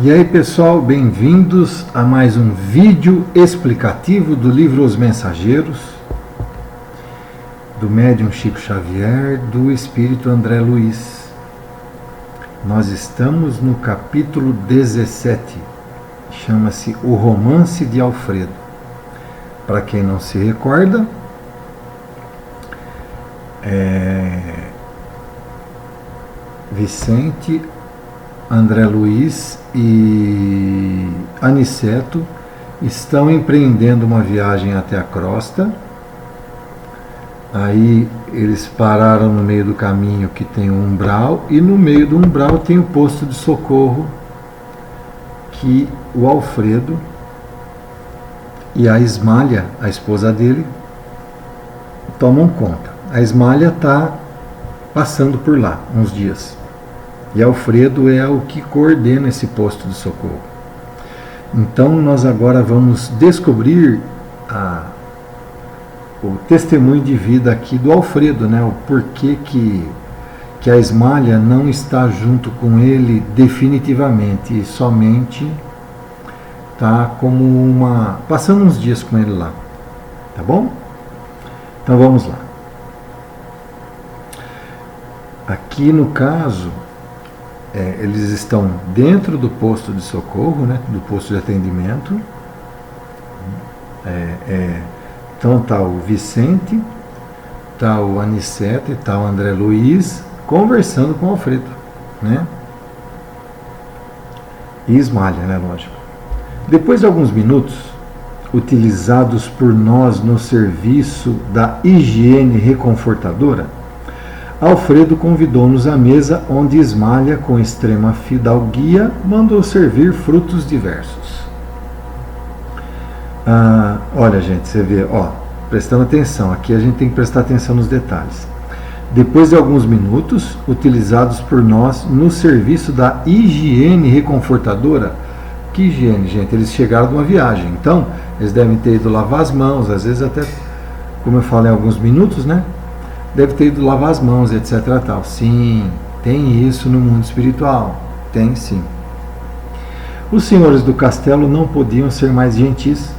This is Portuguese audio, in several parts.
E aí pessoal, bem-vindos a mais um vídeo explicativo do livro Os Mensageiros, do médium Chico Xavier, do espírito André Luiz. Nós estamos no capítulo 17, chama-se O Romance de Alfredo. Para quem não se recorda, Vicente, André Luiz e Aniceto estão empreendendo uma viagem até a crosta. Aí eles pararam no meio do caminho que tem um umbral, e no meio do umbral tem o posto de socorro que o Alfredo e a Ismália, a esposa dele, tomam conta. A Ismália está passando por lá uns dias. E Alfredo é o que coordena esse posto de socorro. Então nós agora vamos descobrir o testemunho de vida aqui do Alfredo, né? O porquê que a Ismália não está junto com ele definitivamente, e somente está como passando uns dias com ele lá. Tá bom? Então vamos lá. Aqui no caso, eles estão dentro do posto de socorro, né, do posto de atendimento. Então está o Vicente, está o Aniceto e está o André Luiz conversando com o Alfredo, né? E Ismália, né, lógico. Depois de alguns minutos, utilizados por nós no serviço da higiene reconfortadora, Alfredo convidou-nos à mesa, onde Ismália, com extrema fidalguia, mandou servir frutos diversos. Olha, gente, você vê, prestando atenção, aqui a gente tem que prestar atenção nos detalhes. Depois de alguns minutos, utilizados por nós no serviço da higiene reconfortadora. Que higiene, gente? Eles chegaram de uma viagem, então eles devem ter ido lavar as mãos, às vezes até, como eu falei, alguns minutos, né? Deve ter ido lavar as mãos, etc. Tal. Sim, tem isso no mundo espiritual. Tem sim. Os senhores do castelo não podiam ser mais gentis.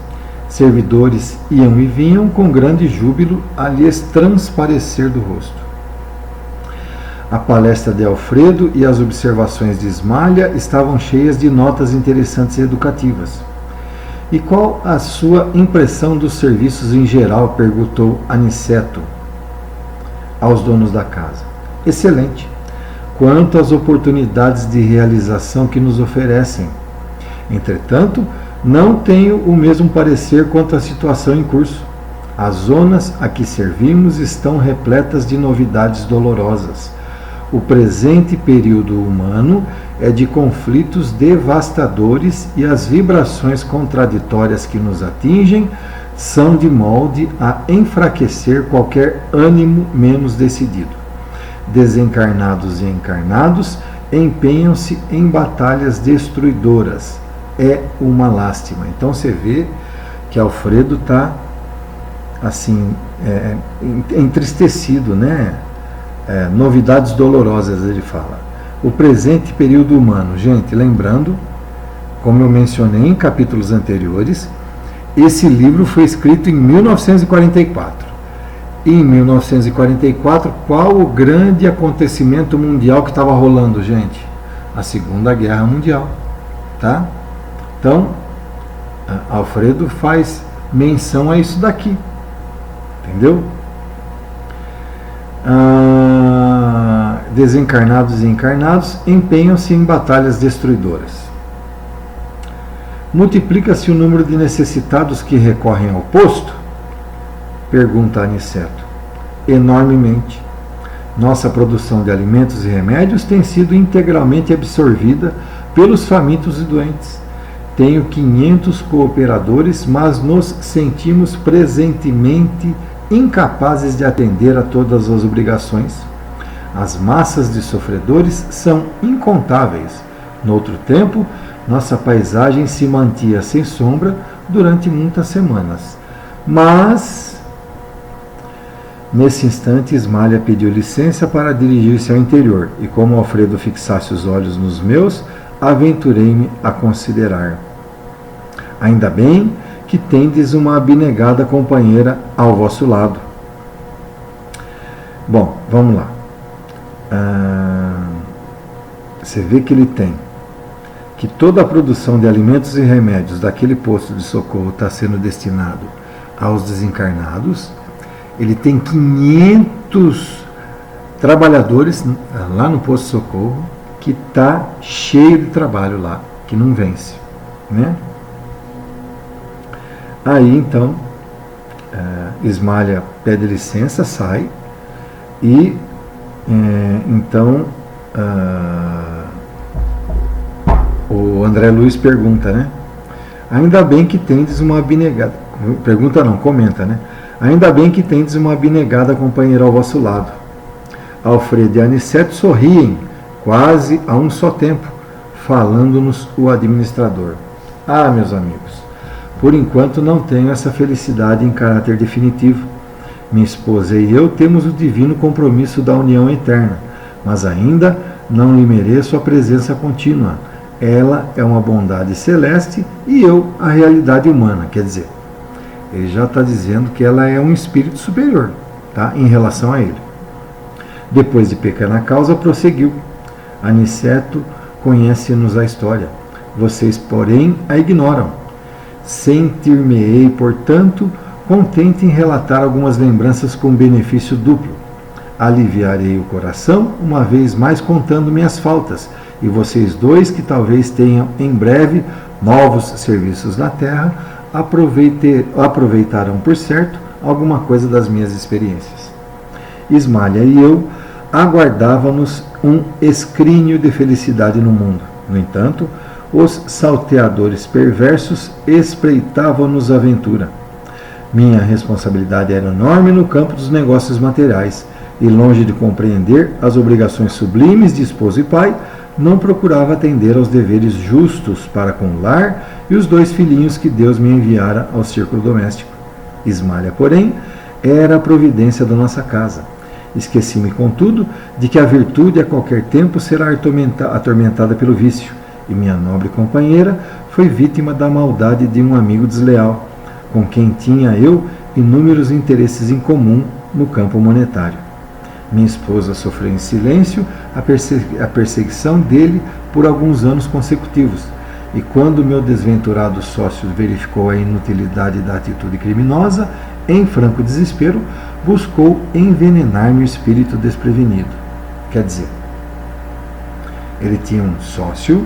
Servidores iam e vinham com grande júbilo a lhes transparecer do rosto. A palestra de Alfredo e as observações de Ismália estavam cheias de notas interessantes e educativas. E qual a sua impressão dos serviços em geral? Perguntou Aniceto aos donos da casa. Excelente. Quanto às oportunidades de realização que nos oferecem. Entretanto, não tenho o mesmo parecer quanto à situação em curso. As zonas a que servimos estão repletas de novidades dolorosas. O presente período humano é de conflitos devastadores, e as vibrações contraditórias que nos atingem são de molde a enfraquecer qualquer ânimo menos decidido. Desencarnados e encarnados empenham-se em batalhas destruidoras. É uma lástima. Então você vê que Alfredo está assim, entristecido, né? Novidades dolorosas, ele fala. O presente período humano, gente, lembrando, como eu mencionei em capítulos anteriores, esse livro foi escrito em 1944. E em 1944, qual o grande acontecimento mundial que estava rolando, gente? A Segunda Guerra Mundial. Tá? Então, Alfredo faz menção a isso daqui. Entendeu? Desencarnados e encarnados empenham-se em batalhas destruidoras. Multiplica-se o número de necessitados que recorrem ao posto? Pergunta Aniceto. Enormemente. Nossa produção de alimentos e remédios tem sido integralmente absorvida pelos famintos e doentes. Tenho 500 cooperadores, mas nos sentimos presentemente incapazes de atender a todas as obrigações. As massas de sofredores são incontáveis. Noutro tempo, nossa paisagem se mantinha sem sombra durante muitas semanas. Mas, nesse instante, Ismália pediu licença para dirigir-se ao interior, e como Alfredo fixasse os olhos nos meus, aventurei-me a considerar. Ainda bem que tendes uma abnegada companheira ao vosso lado. Bom, vamos lá. Você vê que ele tem que toda a produção de alimentos e remédios daquele posto de socorro está sendo destinado aos desencarnados. Ele tem 500 trabalhadores lá no posto de socorro que está cheio de trabalho lá, que não vence, né? Aí então Ismalha pede licença, sai e então o André Luiz pergunta, né? Ainda bem que tendes uma abnegada. Pergunta não, comenta, né? Ainda bem que tendes uma abnegada companheira ao vosso lado. Alfredo e Aniceto sorriem, quase a um só tempo, falando-nos o administrador. Ah, meus amigos, por enquanto não tenho essa felicidade em caráter definitivo. Minha esposa e eu temos o divino compromisso da união eterna, mas ainda não lhe mereço a presença contínua. Ela é uma bondade celeste e eu a realidade humana. Quer dizer, ele já está dizendo que ela é um espírito superior, tá? Em relação a ele. Depois de pequena causa, prosseguiu. Aniceto conhece-nos a história. Vocês, porém, a ignoram. Sentir-me-ei, portanto, contente em relatar algumas lembranças com benefício duplo. Aliviarei o coração, uma vez mais contando minhas faltas, e vocês dois, que talvez tenham em breve novos serviços na terra, aproveitarão por certo alguma coisa das minhas experiências. Ismalha e eu aguardávamos um escrínio de felicidade no mundo. No entanto, os salteadores perversos espreitavam-nos a aventura. Minha responsabilidade era enorme no campo dos negócios materiais, e longe de compreender as obrigações sublimes de esposo e pai, não procurava atender aos deveres justos para com o lar e os 2 filhinhos que Deus me enviara ao círculo doméstico. Ismalha, porém, era a providência da nossa casa. Esqueci-me, contudo, de que a virtude a qualquer tempo será atormentada pelo vício, e minha nobre companheira foi vítima da maldade de um amigo desleal, com quem tinha eu inúmeros interesses em comum no campo monetário. Minha esposa sofreu em silêncio a perseguição dele por alguns anos consecutivos, e quando meu desventurado sócio verificou a inutilidade da atitude criminosa, em franco desespero, buscou envenenar meu espírito desprevenido. Quer dizer, ele tinha um sócio,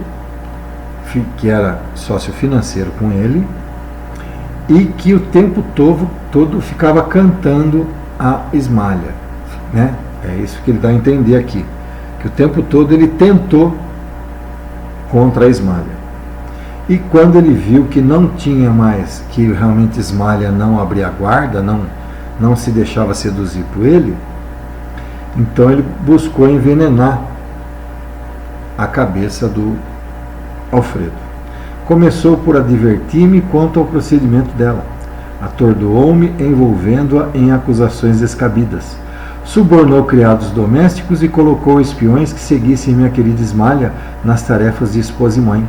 que era sócio financeiro com ele, e que o tempo todo ficava cantando a Ismalha, né? É isso que ele dá a entender aqui, que o tempo todo ele tentou contra a Ismalha. E quando ele viu que não tinha mais, que realmente Ismalha não abria a guarda, não se deixava seduzir por ele, então ele buscou envenenar a cabeça do Alfredo. Começou por advertir-me quanto ao procedimento dela. Atordoou-me, envolvendo-a em acusações descabidas. Subornou criados domésticos e colocou espiões que seguissem minha querida Ismalha nas tarefas de esposa e mãe.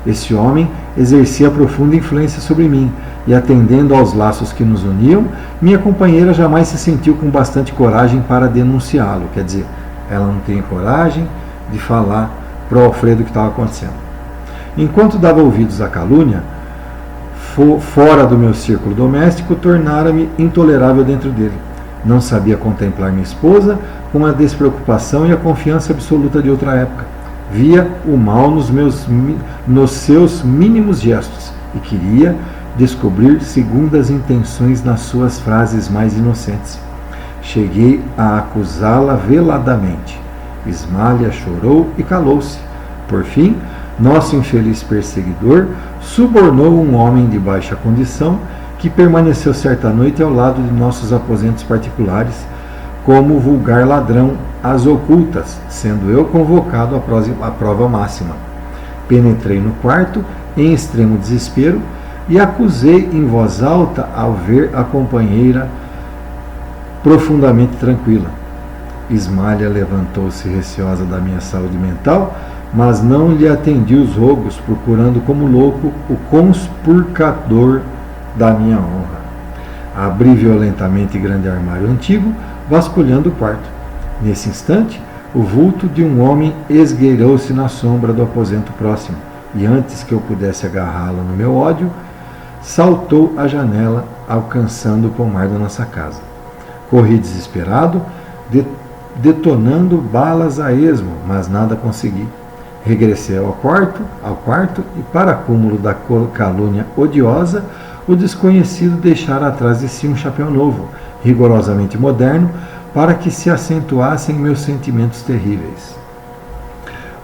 Esse homem exercia profunda influência sobre mim, e atendendo aos laços que nos uniam, minha companheira jamais se sentiu com bastante coragem para denunciá-lo. Quer dizer, ela não tem coragem de falar para o Alfredo o que estava acontecendo. Enquanto dava ouvidos à calúnia, fora do meu círculo doméstico, tornara-me intolerável dentro dele. Não sabia contemplar minha esposa com a despreocupação e a confiança absoluta de outra época. Via o mal nos seus mínimos gestos e queria descobrir segundas intenções nas suas frases mais inocentes. Cheguei a acusá-la veladamente. Ismalha chorou e calou-se. Por fim, nosso infeliz perseguidor subornou um homem de baixa condição que permaneceu certa noite ao lado de nossos aposentos particulares, como vulgar ladrão às ocultas, sendo eu convocado à prova máxima. Penetrei no quarto em extremo desespero e acusei em voz alta ao ver a companheira profundamente tranquila. Ismalha levantou-se receosa da minha saúde mental, mas não lhe atendi os rogos, procurando como louco o conspurcador da minha honra. Abri violentamente grande armário antigo, vasculhando o quarto. Nesse instante, o vulto de um homem esgueirou-se na sombra do aposento próximo, e antes que eu pudesse agarrá-lo no meu ódio, saltou a janela, alcançando o pomar da nossa casa. Corri desesperado, detonando balas a esmo, mas nada consegui. Regressei ao quarto, e, para cúmulo da calúnia odiosa, o desconhecido deixara atrás de si um chapéu novo, rigorosamente moderno, para que se acentuassem meus sentimentos terríveis.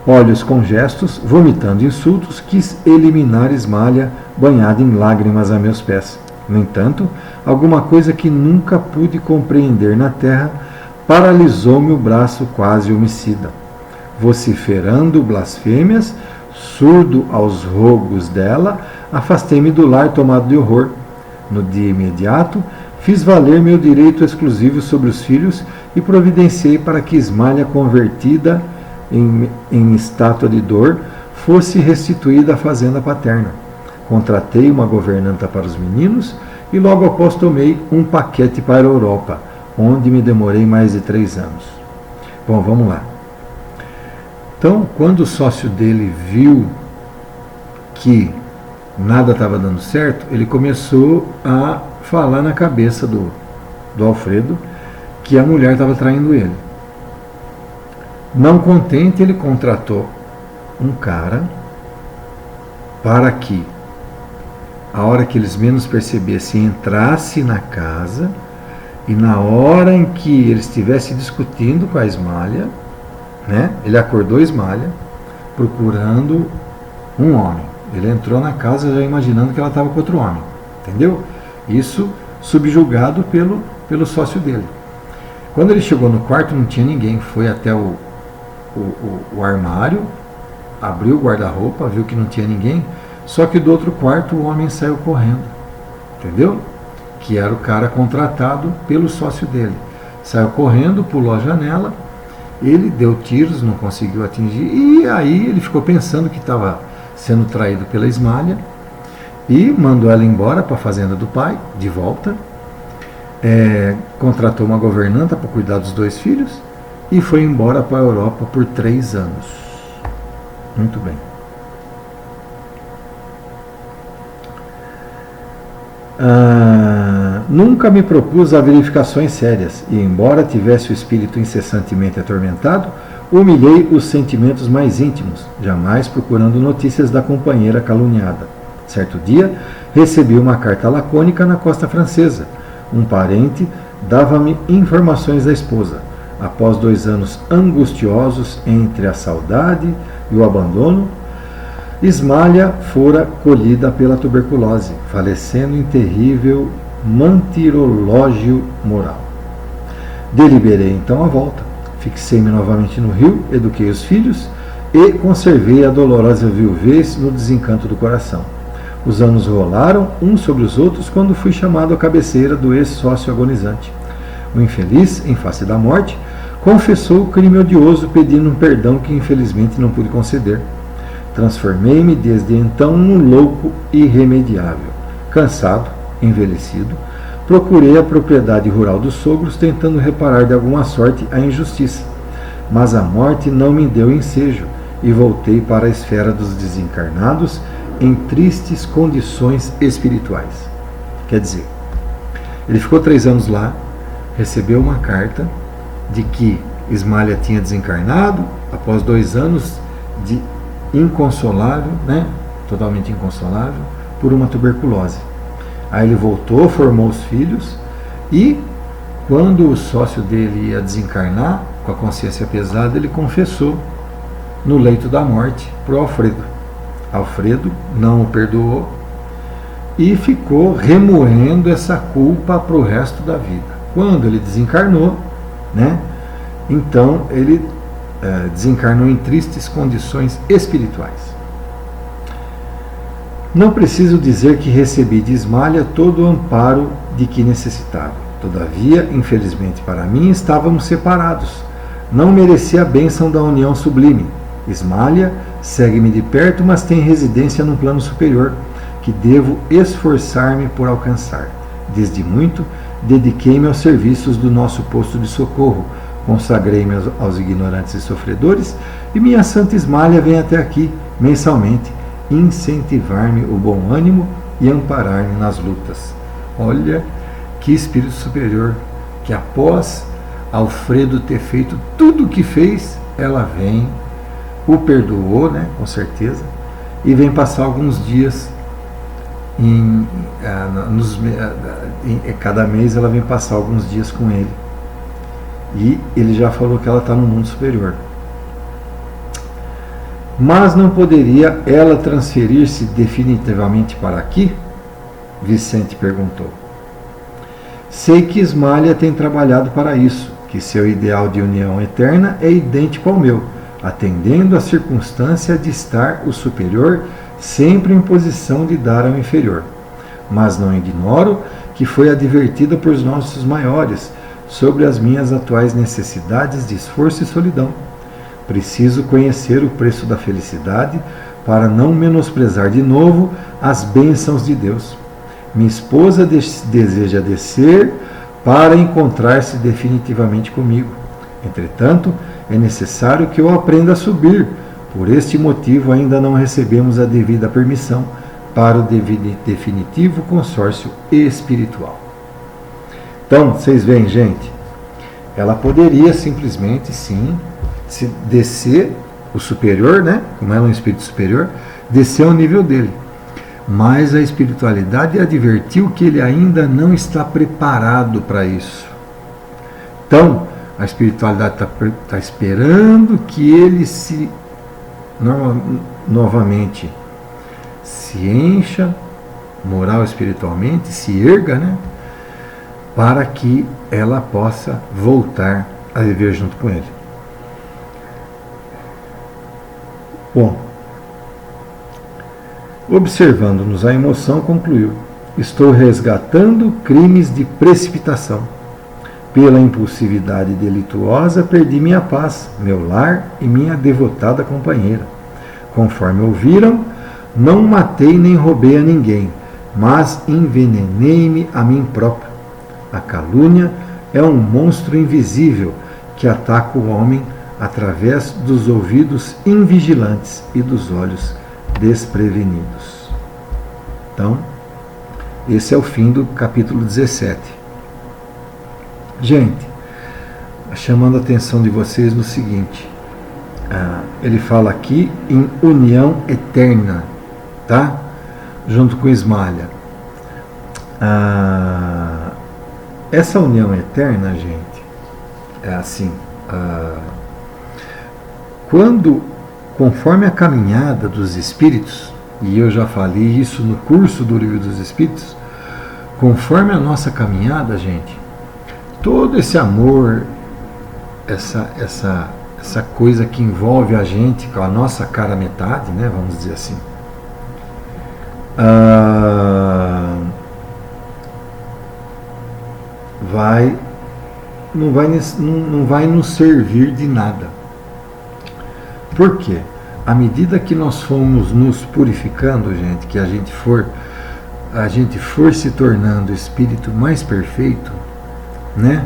Olhos congestos, vomitando insultos, quis eliminar Ismália, banhada em lágrimas a meus pés. No entanto, alguma coisa que nunca pude compreender na terra paralisou-me o braço quase homicida. Vociferando blasfêmias, surdo aos rogos dela, afastei-me do lar tomado de horror. No dia imediato, fiz valer meu direito exclusivo sobre os filhos e providenciei para que Ismália, convertida em estátua de dor, fosse restituída à fazenda paterna. Contratei uma governanta para os meninos e logo após tomei um paquete para a Europa, onde me demorei mais de 3 anos. Bom, vamos lá. Então, quando o sócio dele viu que nada estava dando certo, ele começou a falar na cabeça do Alfredo que a mulher estava traindo ele. Não contente, ele contratou um cara para que, a hora que eles menos percebessem, entrasse na casa e na hora em que ele estivesse discutindo com a Ismália, né, ele acordou Ismália procurando um homem. Ele entrou na casa já imaginando que ela estava com outro homem. Entendeu? Isso subjugado pelo sócio dele. Quando ele chegou no quarto, não tinha ninguém. Foi até o armário, abriu o guarda-roupa, viu que não tinha ninguém. Só que do outro quarto o homem saiu correndo. Entendeu? Que era o cara contratado pelo sócio dele. Saiu correndo, pulou a janela. Ele deu tiros, não conseguiu atingir. E aí ele ficou pensando que estava sendo traído pela Ismália. E mandou ela embora para a fazenda do pai, de volta. Contratou uma governanta para cuidar dos 2 filhos. E foi embora para a Europa por 3 anos. Muito bem. Nunca me propus a verificações sérias, e embora tivesse o espírito incessantemente atormentado, humilhei os sentimentos mais íntimos, jamais procurando notícias da companheira caluniada. Certo dia, recebi uma carta lacônica na costa francesa. Um parente dava-me informações da esposa. Após 2 anos angustiosos entre a saudade e o abandono, Ismália fora colhida pela tuberculose, falecendo em terrível martirológio moral. Deliberei então a volta. Fixei-me novamente no Rio, eduquei os filhos e conservei a dolorosa viuvez no desencanto do coração. Os anos rolaram uns sobre os outros quando fui chamado à cabeceira do ex-sócio agonizante. O infeliz, em face da morte, confessou o crime odioso, pedindo um perdão que infelizmente não pude conceder. Transformei-me desde então num louco irremediável. Cansado, envelhecido, procurei a propriedade rural dos sogros, tentando reparar de alguma sorte a injustiça. Mas a morte não me deu ensejo e voltei para a esfera dos desencarnados em tristes condições espirituais. Quer dizer, ele ficou 3 anos lá, recebeu uma carta de que Ismália tinha desencarnado após 2 anos de inconsolável, né, totalmente inconsolável, por uma tuberculose. Aí ele voltou, formou os filhos e, quando o sócio dele ia desencarnar, com a consciência pesada, ele confessou no leito da morte para o Alfredo. Alfredo não o perdoou e ficou remoendo essa culpa para o resto da vida. Quando ele desencarnou, né, então ele desencarnou em tristes condições espirituais. Não preciso dizer que recebi de Ismália todo o amparo de que necessitava. Todavia, infelizmente para mim, estávamos separados. Não merecia a bênção da união sublime. Ismália segue-me de perto, mas tem residência num plano superior, que devo esforçar-me por alcançar. Desde muito, dediquei-me aos serviços do nosso posto de socorro, consagrei-me aos ignorantes e sofredores, e minha santa Ismália vem até aqui, mensalmente, incentivar-me o bom ânimo e amparar-me nas lutas. Olha que espírito superior, que após Alfredo ter feito tudo o que fez, ela vem, o perdoou, né, com certeza, e vem passar alguns dias, cada mês ela vem passar alguns dias com ele. E ele já falou que ela está no mundo superior. Mas não poderia ela transferir-se definitivamente para aqui? Vicente perguntou. Sei que Ismália tem trabalhado para isso, que seu ideal de união eterna é idêntico ao meu, atendendo à circunstância de estar o superior sempre em posição de dar ao inferior. Mas não ignoro que foi advertida por nossos maiores sobre as minhas atuais necessidades de esforço e solidão. Preciso conhecer o preço da felicidade para não menosprezar de novo as bênçãos de Deus. Minha esposa deseja descer para encontrar-se definitivamente comigo. Entretanto, é necessário que eu aprenda a subir. Por este motivo, ainda não recebemos a devida permissão para o definitivo consórcio espiritual. Então, vocês veem, gente, ela poderia simplesmente, sim, se descer o superior, né? Como ela é um espírito superior, descer ao nível dele. Mas a espiritualidade advertiu que ele ainda não está preparado para isso. Então, a espiritualidade está esperando que ele se novamente se encha moral espiritualmente, se erga, né? Para que ela possa voltar a viver junto com ele. Bom, observando-nos a emoção, concluiu: estou resgatando crimes de precipitação. Pela impulsividade delituosa, perdi minha paz, meu lar e minha devotada companheira. Conforme ouviram, não matei nem roubei a ninguém, mas envenenei-me a mim próprio. A calúnia é um monstro invisível que ataca o homem através dos ouvidos invigilantes e dos olhos desprevenidos. Então, esse é o fim do capítulo 17. Gente, chamando a atenção de vocês no seguinte, ele fala aqui em união eterna, tá? Junto com Ismália. Essa união eterna, gente, é assim, conforme a caminhada dos espíritos, e eu já falei isso no curso do Livro dos Espíritos, conforme a nossa caminhada, gente, todo esse amor, essa coisa que envolve a gente com a nossa cara metade, né, vamos dizer assim, não vai nos servir de nada. Por quê? À medida que nós fomos nos purificando, gente, que a gente for se tornando espírito mais perfeito, né?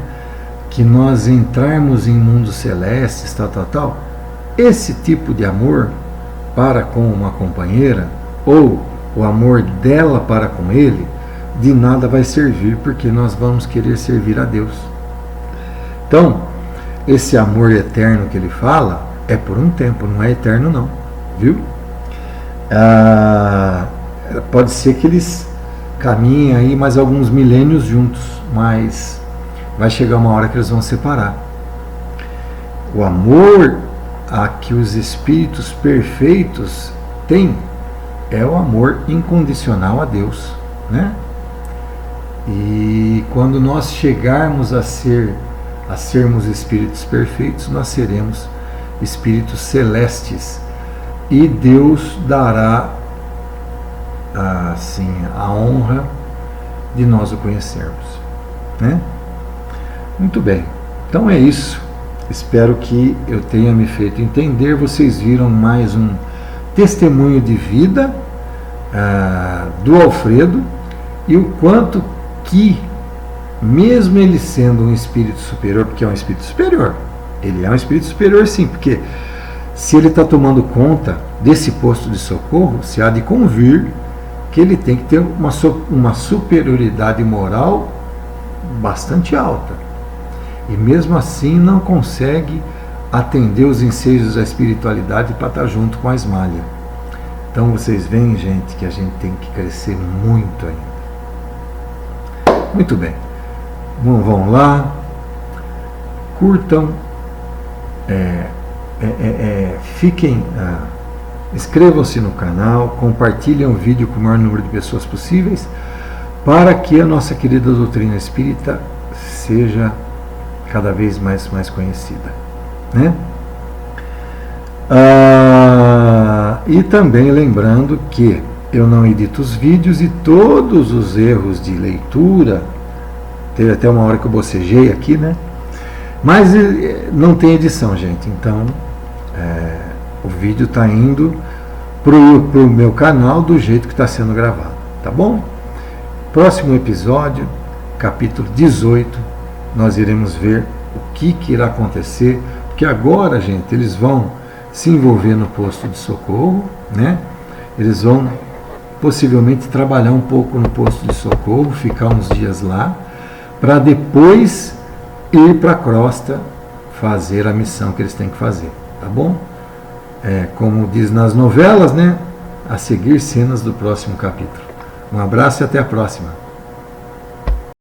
Que nós entrarmos em mundos celestes, tal, esse tipo de amor para com uma companheira, ou o amor dela para com ele, de nada vai servir, porque nós vamos querer servir a Deus. Então, esse amor eterno que ele fala é por um tempo, não é eterno não, viu? Pode ser que eles caminhem aí mais alguns milênios juntos, mas vai chegar uma hora que eles vão separar. O amor a que os espíritos perfeitos têm é o amor incondicional a Deus, né? E quando nós chegarmos a sermos espíritos perfeitos, nós seremos espíritos celestes e Deus dará assim a honra de nós o conhecermos, né? Muito bem, então é isso. Espero que eu tenha me feito entender. Vocês viram mais um testemunho de vida do Alfredo, e o quanto que, mesmo ele sendo um espírito superior, porque é um espírito superior, ele é um espírito superior sim, porque se ele está tomando conta desse posto de socorro, se há de convir que ele tem que ter uma superioridade moral bastante alta, e mesmo assim não consegue atender os ensejos da espiritualidade para estar junto com a Ismália. Então vocês veem, gente, que a gente tem que crescer muito ainda. Muito bem, vão lá, curtam, fiquem, inscrevam-se no canal, compartilhem o vídeo com o maior número de pessoas possíveis, para que a nossa querida doutrina espírita seja cada vez mais conhecida, né? E também lembrando que eu não edito os vídeos, e todos os erros de leitura, teve até uma hora que eu bocejei aqui, né? Mas não tem edição, gente, então o vídeo está indo para o meu canal do jeito que está sendo gravado, tá bom? Próximo episódio, capítulo 18, nós iremos ver o que irá acontecer, porque agora, gente, eles vão se envolver no posto de socorro, né? Eles vão possivelmente trabalhar um pouco no posto de socorro, ficar uns dias lá, para depois ir para a crosta fazer a missão que eles têm que fazer, tá bom? Como diz nas novelas, né? A seguir cenas do próximo capítulo. Um abraço e até a próxima.